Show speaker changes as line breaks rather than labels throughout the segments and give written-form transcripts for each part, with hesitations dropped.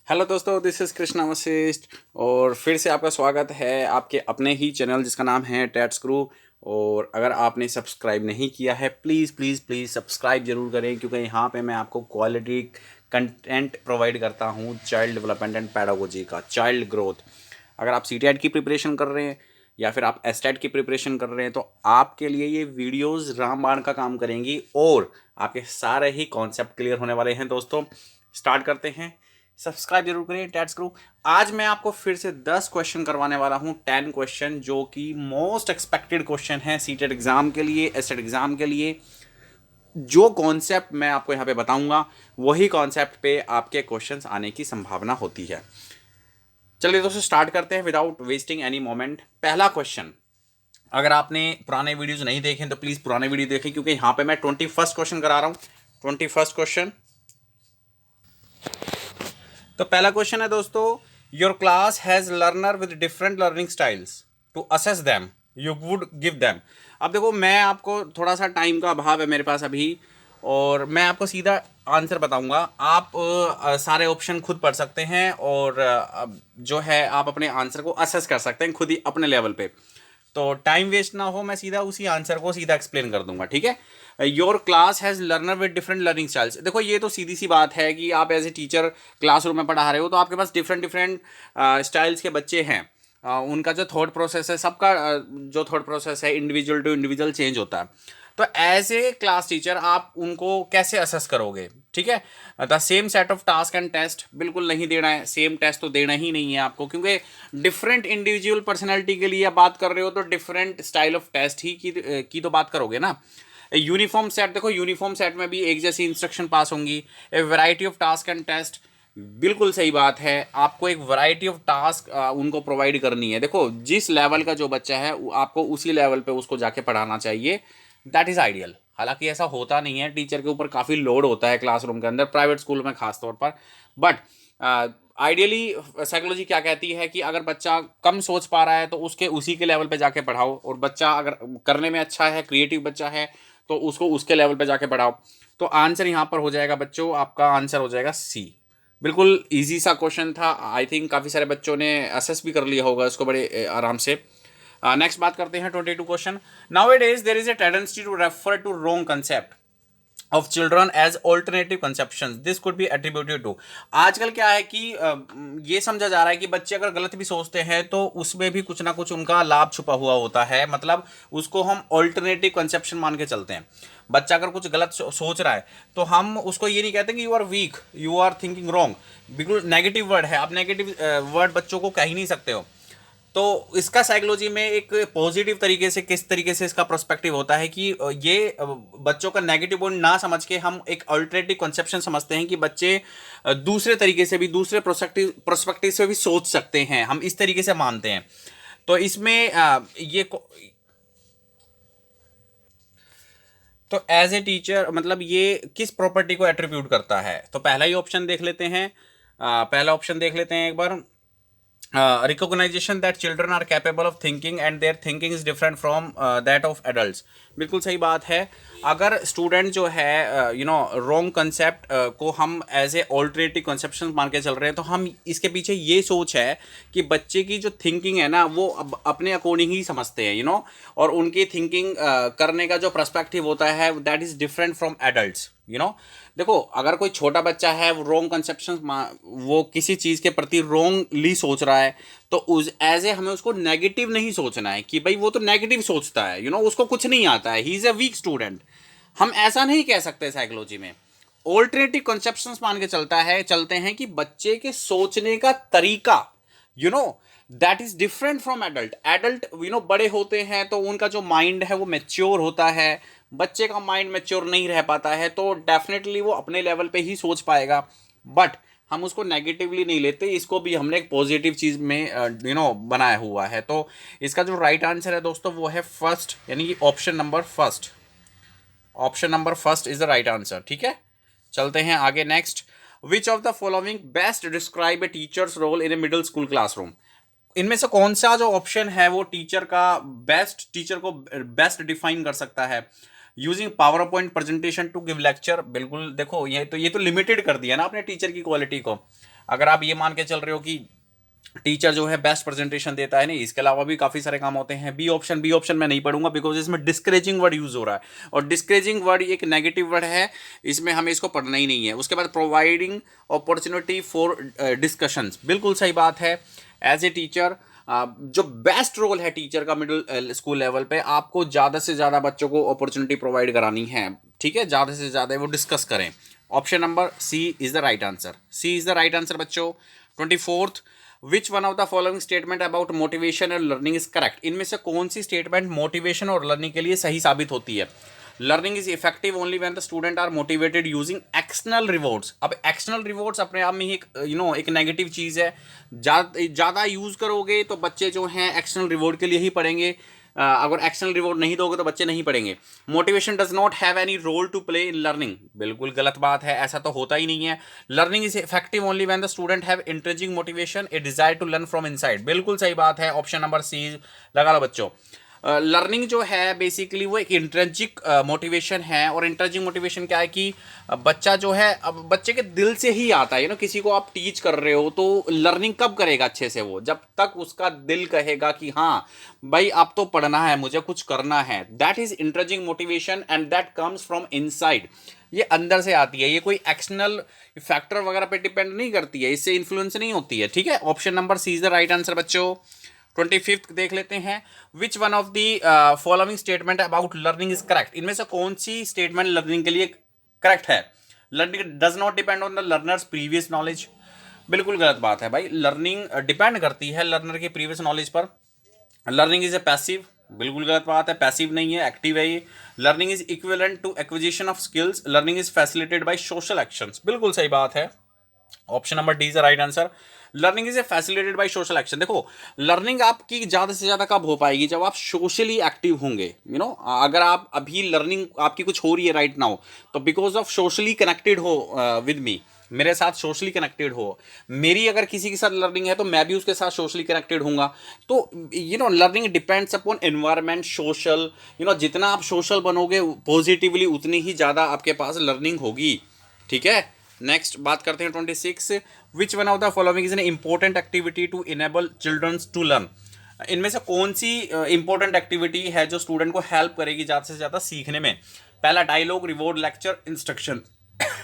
Hello दोस्तों, this is Krishna Vashishtha और फिर से आपका स्वागत है आपके अपने ही चैनल जिसका नाम है टैट्स क्रू। और अगर आपने सब्सक्राइब नहीं किया है प्लीज़ प्लीज़ प्लीज़ सब्सक्राइब ज़रूर करें, क्योंकि यहाँ पे मैं आपको क्वालिटी कंटेंट प्रोवाइड करता हूँ चाइल्ड डेवलपमेंट एंड पैडागोजी का, चाइल्ड ग्रोथ। अगर आप सीटेट की प्रिपरेशन कर रहे हैं या फिर आप एस्टेट की प्रिपरेशन कर रहे हैं तो आपके लिए ये वीडियोज़ रामबाण का काम करेंगी और आपके सारे ही कॉन्सेप्ट क्लियर होने वाले हैं। दोस्तों स्टार्ट करते हैं, सब्सक्राइब जरूर करें टैट्स क्रू। आज मैं आपको फिर से 10 क्वेश्चन करवाने वाला हूं, 10 क्वेश्चन जो कि मोस्ट एक्सपेक्टेड क्वेश्चन है सीटेट एग्जाम के लिए, एसटेट एग्जाम के लिए। जो कॉन्सेप्ट मैं आपको यहां पे बताऊंगा वही कॉन्सेप्ट पे आपके क्वेश्चंस आने की संभावना होती है। चलिए दोस्तों स्टार्ट करते हैं विदाउट वेस्टिंग एनी मोमेंट। पहला क्वेश्चन, अगर आपने पुराने वीडियोज नहीं देखे तो प्लीज पुराने वीडियो देखें, क्योंकि यहां पे मैं 21st क्वेश्चन करा रहा हूं। 21st question. तो पहला क्वेश्चन है दोस्तों, your class has learner with different learning styles, to assess them you would give them. अब देखो, मैं आपको थोड़ा सा टाइम का अभाव है मेरे पास अभी, और मैं आपको सीधा आंसर बताऊंगा। आप सारे ऑप्शन खुद पढ़ सकते हैं और जो है आप अपने आंसर को असेस कर सकते हैं खुद ही अपने लेवल पे। तो टाइम वेस्ट ना हो, मैं सीधा उसी आंसर को सीधा एक्सप्लेन कर दूंगा, ठीक है। Your class has learner with different learning styles. देखो ये तो सीधी सी बात है कि आप एज ए टीचर क्लासरूम में पढ़ा रहे हो तो आपके पास डिफरेंट डिफरेंट स्टाइल्स के बच्चे हैं। उनका जो थॉट प्रोसेस है, सबका जो थॉट प्रोसेस है इंडिविजुअल टू इंडिविजुअल चेंज होता है। तो एज ए क्लास टीचर आप उनको कैसे असेस करोगे, ठीक है। The same set of task and test बिल्कुल नहीं देना है, सेम टेस्ट तो देना ही नहीं है आपको, क्योंकि डिफरेंट इंडिविजुअल पर्सनैलिटी के लिए आप बात कर रहे हो तो डिफरेंट स्टाइल ऑफ टेस्ट ही की तो बात करोगे ना। यूनिफॉर्म सेट, देखो यूनिफॉर्म सेट में भी एक जैसी इंस्ट्रक्शन पास होंगी। A variety of task and test, बिल्कुल सही बात है, आपको एक वैरायटी ऑफ टास्क उनको प्रोवाइड करनी है। देखो जिस लेवल का जो बच्चा है आपको उसी लेवल पे उसको जाके पढ़ाना चाहिए, दैट इज़ आइडियल। हालांकि ऐसा होता नहीं है, टीचर के ऊपर काफ़ी लोड होता है क्लासरूम के अंदर, प्राइवेट स्कूल में खास तौर पर। बट आइडियली साइकोलॉजी क्या कहती है कि अगर बच्चा कम सोच पा रहा है तो उसके उसी के लेवल पे जाके पढ़ाओ, और बच्चा अगर करने में अच्छा है, क्रिएटिव बच्चा है, तो उसको उसके लेवल पे जाके पढ़ाओ। तो आंसर यहाँ पर हो जाएगा बच्चों, आपका आंसर हो जाएगा सी। बिल्कुल इजी सा क्वेश्चन था, आई थिंक काफ़ी सारे बच्चों ने असेस भी कर लिया होगा इसको बड़े आराम से। नेक्स्ट बात करते हैं 22 question. Now it is there is a tendency to refer to wrong concept of children as alternative conception, this could be attributed to. आजकल क्या है कि ये समझा जा रहा है कि बच्चे अगर गलत भी सोचते हैं तो उसमें भी कुछ ना कुछ उनका लाभ छुपा हुआ होता है, मतलब उसको हम ऑल्टरनेटिव कंसेप्शन मान के चलते हैं। बच्चा अगर कुछ गलत सोच रहा है तो हम उसको ये नहीं कहते कि you are weak, you are thinking wrong. बिल्कुल नेगेटिव वर्ड है, आप नेगेटिव वर्ड बच्चों को कह ही नहीं सकते हो। तो इसका साइकोलॉजी में एक पॉजिटिव तरीके से, किस तरीके से इसका पर्सपेक्टिव होता है कि ये बच्चों का नेगेटिव पॉइंट ना समझ के हम एक अल्टरनेटिव कंसेप्शन समझते हैं कि बच्चे दूसरे तरीके से भी, दूसरे प्रोस्पेक्टिव से भी सोच सकते हैं, हम इस तरीके से मानते हैं। तो इसमें तो एज ए टीचर मतलब ये किस प्रॉपर्टी को एट्रीब्यूट करता है, तो पहला ही ऑप्शन देख लेते हैं। पहला ऑप्शन देख लेते हैं एक बार। Recognisation that children are capable of thinking and their thinking is different from that of adults, बिल्कुल सही बात है। अगर स्टूडेंट जो है रॉन्ग कंसेप्ट को हम एज ए ऑल्टरनेटिव कंसेप्शन मान के चल रहे हैं, तो हम इसके पीछे ये सोच है कि बच्चे की जो थिंकिंग है ना वो अपने अकॉर्डिंग ही समझते हैं, और उनकी थिंकिंग करने का जो पर्सपेक्टिव होता है that is different from adults. देखो अगर कोई छोटा बच्चा है वो रॉन्ग कंसेप्शन, वो किसी चीज़ के प्रति रॉन्गली सोच रहा है, तो उस एज ए हमें उसको नेगेटिव नहीं सोचना है कि भाई वो तो नेगेटिव सोचता है, उसको कुछ नहीं आता है, he is a weak student. हम ऐसा नहीं कह सकते साइकोलॉजी में। ऑल्टरनेटिव कंसेप्शंस मान के चलते हैं कि बच्चे के सोचने का तरीका you know that is different from adult. Adult बड़े होते हैं तो उनका जो माइंड है वो मैच्योर होता है, बच्चे का माइंड मैच्योर नहीं रह पाता है, तो डेफिनेटली वो अपने लेवल पे ही सोच पाएगा। बट हम उसको नेगेटिवली नहीं लेते, इसको भी हमने एक पॉजिटिव चीज़ में बनाया हुआ है। तो इसका जो राइट आंसर है दोस्तों वो है फर्स्ट, यानी कि option number first. Option number first is the right answer, ठीक है। चलते हैं आगे next. Which of the following best describe a teacher's role in a middle school classroom. इनमें से कौन सा जो ऑप्शन है वो टीचर का बेस्ट, टीचर को बेस्ट डिफाइन कर सकता है। Using power point presentation to give lecture. बिल्कुल देखो ये तो लिमिटेड कर दिया ना आपने टीचर की क्वालिटी को। अगर आप ये मान के चल रहे हो कि टीचर जो है बेस्ट प्रेजेंटेशन देता है, नहीं, इसके अलावा भी काफ़ी सारे काम होते हैं। बी ऑप्शन मैं नहीं पढ़ूंगा बिकॉज इसमें डिस्करेजिंग वर्ड यूज हो रहा है और डिस्करेजिंग वर्ड एक नेगेटिव वर्ड है, इसमें हमें इसको पढ़ना ही नहीं है। उसके बाद प्रोवाइडिंग अपॉर्चुनिटी फॉर डिस्कशंस, बिल्कुल सही बात है। एज ए टीचर जो बेस्ट रोल है टीचर का मिडिल स्कूल लेवल पे, आपको ज़्यादा से ज़्यादा बच्चों को अपॉर्चुनिटी प्रोवाइड करानी है, ठीक है, ज़्यादा से ज़्यादा वो डिस्कस करें। Option number C is the right answer. C is the right answer बच्चों। 24th, which one of the following statement about motivation और लर्निंग इज करेक्ट। इनमें से कौन सी स्टेटमेंट मोटिवेशन और लर्निंग के लिए सही साबित होती है। Learning is effective only when the student are motivated using external rewards. अब एक्सटर्नल रिवॉर्ड्स अपने आप में ही एक एक नेगेटिव चीज़ है। ज़्यादा यूज़ करोगे तो बच्चे जो हैं एक्सटर्नल रिवॉर्ड के लिए ही पढ़ेंगे। अगर एक्सटर्नल रिवॉर्ड नहीं दोगे तो बच्चे नहीं पढ़ेंगे। Motivation does not have any role to play in learning, बिल्कुल गलत बात है, ऐसा तो होता ही नहीं है। Learning is effective only when the student have intrinsic motivation, a desire to learn from inside, बिल्कुल सही बात है। ऑप्शन नंबर सी लगा लो बच्चों। लर्निंग जो है बेसिकली वो एक इंट्रिंसिक मोटिवेशन है। और इंट्रिंसिक मोटिवेशन क्या है कि बच्चा जो है अब बच्चे के दिल से ही आता है। किसी को आप टीच कर रहे हो तो लर्निंग कब करेगा अच्छे से, वो जब तक उसका दिल कहेगा कि हाँ भाई अब तो पढ़ना है, मुझे कुछ करना है। That is intrinsic motivation and that comes from inside, ये अंदर से आती है, ये कोई एक्सटर्नल फैक्टर वगैरह पे डिपेंड नहीं करती है, इससे इन्फ्लुएंस नहीं होती है, ठीक है। Option number C is the right answer बच्चों। 25th देख लेते हैं। Which one of the following statement about learning is correct. इनमें से कौन सी स्टेटमेंट लर्निंग के लिए करेक्ट है। Learning does not depend on the learners previous knowledge, बिल्कुल गलत बात है भाई। लर्निंग डिपेंड करती है लर्नर के प्रीवियस नॉलेज पर। लर्निंग इज ए पैसिव, बिल्कुल गलत बात है, पैसिव नहीं है, एक्टिव है ये। Learning is equivalent to acquisition of skills, learning is facilitated by social actions, बिल्कुल सही बात है। Option number D is the right answer. Learning is a facilitated by social action. देखो लर्निंग आपकी ज्यादा से ज्यादा कब हो पाएगी, जब आप सोशली एक्टिव होंगे। अगर आप अभी लर्निंग आपकी कुछ हो रही है राइट नाउ, तो बिकॉज ऑफ सोशली कनेक्टेड हो विद मी, मेरे साथ सोशली कनेक्टेड हो। मेरी अगर किसी के साथ लर्निंग है तो मैं भी उसके साथ सोशली कनेक्टेड होऊंगा। तो learning depends upon environment, social. जितना आप सोशल बनोगे पॉजिटिवली, उतनी ही ज़्यादा आपके पास लर्निंग होगी, ठीक है। नेक्स्ट बात करते हैं 26। Which one of the following is an important activity to enable childrens to learn. इनमें से कौन सी इंपॉर्टेंट एक्टिविटी है जो स्टूडेंट को हेल्प करेगी ज़्यादा से ज़्यादा सीखने में। पहला dialogue, reward, lecture, instruction.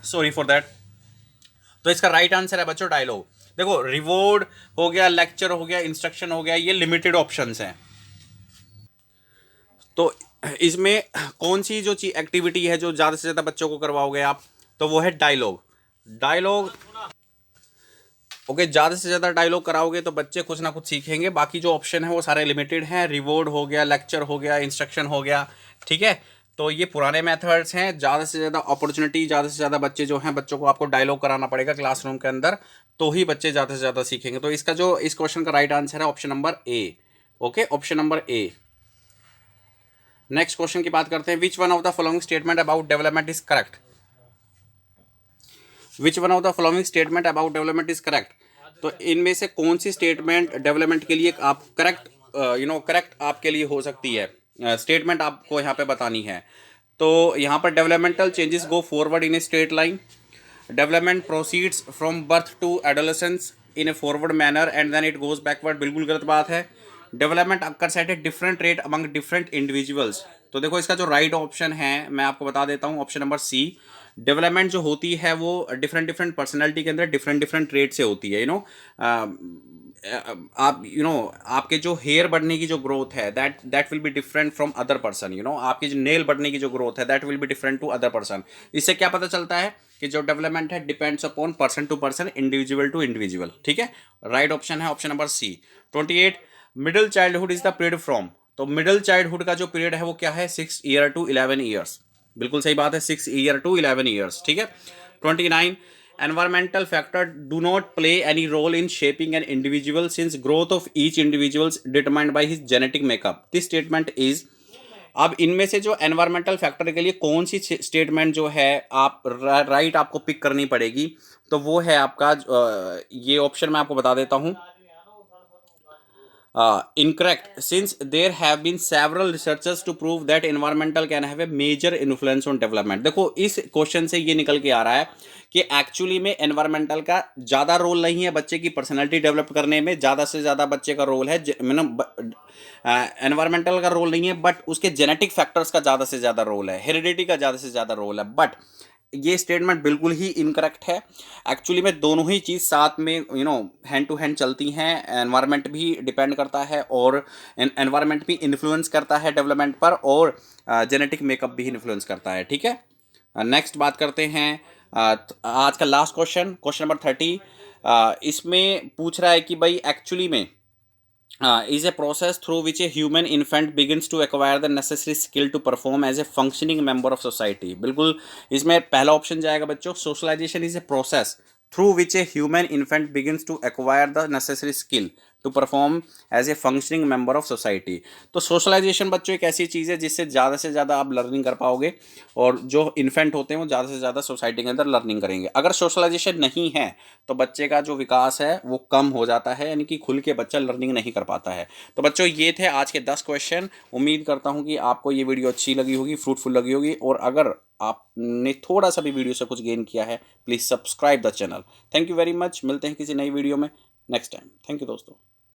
Sorry for that. तो इसका राइट आंसर है बच्चों डायलॉग। देखो रिवॉर्ड हो गया, लेक्चर हो गया, इंस्ट्रक्शन हो गया, ये लिमिटेड ऑप्शंस हैं। तो इसमें कौन सी जो एक्टिविटी है जो ज़्यादा से ज़्यादा बच्चों को करवाओगे आप, तो वो है डायलॉग। डायलॉग ओके, ज़्यादा से ज़्यादा डायलॉग कराओगे तो बच्चे कुछ ना कुछ सीखेंगे। बाकी जो ऑप्शन है वो सारे लिमिटेड हैं। रिवॉर्ड हो गया, लेक्चर हो गया, इंस्ट्रक्शन हो गया, ठीक है। तो ये पुराने मेथड्स हैं। ज़्यादा से ज़्यादा अपॉर्चुनिटी, ज़्यादा से ज़्यादा बच्चे जो हैं, बच्चों को आपको डायलॉग कराना पड़ेगा क्लासरूम के अंदर, तो ही बच्चे ज़्यादा से ज़्यादा सीखेंगे। तो इसका जो इस क्वेश्चन का राइट आंसर है option number A. Okay, option number A. Next question की बात करते हैं। Which one of the following statement about development is correct. Which one of the following statement about development is correct. तो इनमें से कौन सी स्टेटमेंट डेवलपमेंट के लिए आप करेक्ट करेक्ट आपके लिए हो सकती है। स्टेटमेंट आपको यहाँ पे बतानी है। तो यहाँ पर developmental changes go forward in a straight line. Development proceeds from birth to adolescence in a forward manner and then it goes backward, बिल्कुल गलत बात है। Development occurs at a different rate among different individuals. तो देखो इसका जो right option है मैं आपको बता देता हूँ, ऑप्शन नंबर सी। डेवलपमेंट जो होती है वो डिफरेंट डिफरेंट पर्सनैलिटी के अंदर डिफरेंट डिफरेंट रेट से होती है। आप आपके जो हेयर बढ़ने की जो ग्रोथ है that will be different from other person. आपकी जो नेल बढ़ने की जो ग्रोथ है that will be different to other person. इससे क्या पता चलता है कि जो डेवलपमेंट है depends upon person to person, individual to individual, ठीक है। राइट ऑप्शन है option number C. 28 middle childhood is the period from. तो मिडिल चाइल्डहुड का जो पीरियड है वो क्या है, 6 ईयर टू 11 ईयर्स, बिल्कुल सही बात है, 6 ईयर टू 11 ईयर्स, ठीक है। 29 environmental factor do not play any role in shaping an individual since growth of each individual is determined by his genetic makeup, this statement is। अब इनमें से जो एनवायरमेंटल फैक्टर के लिए कौन सी स्टेटमेंट जो है आप राइट आपको पिक करनी पड़ेगी, तो वो है आपका ये ऑप्शन मैं आपको बता देता हूं। incorrect since there have been several researchers to prove that environmental can have a major influence on development। देखो इस क्वेश्चन से ये निकल के आ रहा है कि एक्चुअली में एनवायरमेंटल का ज़्यादा रोल नहीं है बच्चे की पर्सनैलिटी डेवलप करने में, ज़्यादा से ज़्यादा बच्चे का रोल है एनवायरमेंटल का रोल नहीं है, बट उसके जेनेटिक फैक्टर्स का ज़्यादा से ज़्यादा रोल है, हेरिडिटी का ज़्यादा से ज़्यादा रोल है। बट ये स्टेटमेंट बिल्कुल ही इनकरेक्ट है। एक्चुअली में दोनों ही चीज़ साथ में हैंड टू हैंड चलती हैं। एनवायरनमेंट भी डिपेंड करता है और एनवायरनमेंट भी इन्फ्लुएंस करता है डेवलपमेंट पर, और जेनेटिक मेकअप भी इन्फ्लुएंस करता है। ठीक है, नेक्स्ट बात करते हैं आज का लास्ट क्वेश्चन, क्वेश्चन नंबर 30। इसमें पूछ रहा है कि भाई एक्चुअली में is a process through which a human infant begins to acquire the necessary skill to perform as a functioning member of society। बिल्कुल इसमें पहला ऑप्शन जाएगा बच्चों, socialization is a process through which a human infant begins to acquire the necessary skill to perform as a functioning member of society। तो socialisation बच्चों एक ऐसी चीज़ है जिससे ज़्यादा से ज़्यादा आप लर्निंग कर पाओगे, और जो इन्फेंट होते हैं वो ज़्यादा से ज़्यादा सोसाइटी के अंदर लर्निंग करेंगे। अगर सोशलाइजेशन नहीं है तो बच्चे का जो विकास है वो कम हो जाता है, यानी कि खुल के बच्चा लर्निंग नहीं कर पाता है। तो बच्चों ये थे आज के 10 क्वेश्चन। उम्मीद करता हूँ कि आपको ये वीडियो अच्छी लगी होगी, फ्रूटफुल लगी होगी, और अगर आपने थोड़ा सा भी वीडियो से कुछ गेन किया है please subscribe the channel. Thank you very much, मिलते हैं किसी नई वीडियो में नेक्स्ट टाइम। थैंक यू दोस्तों।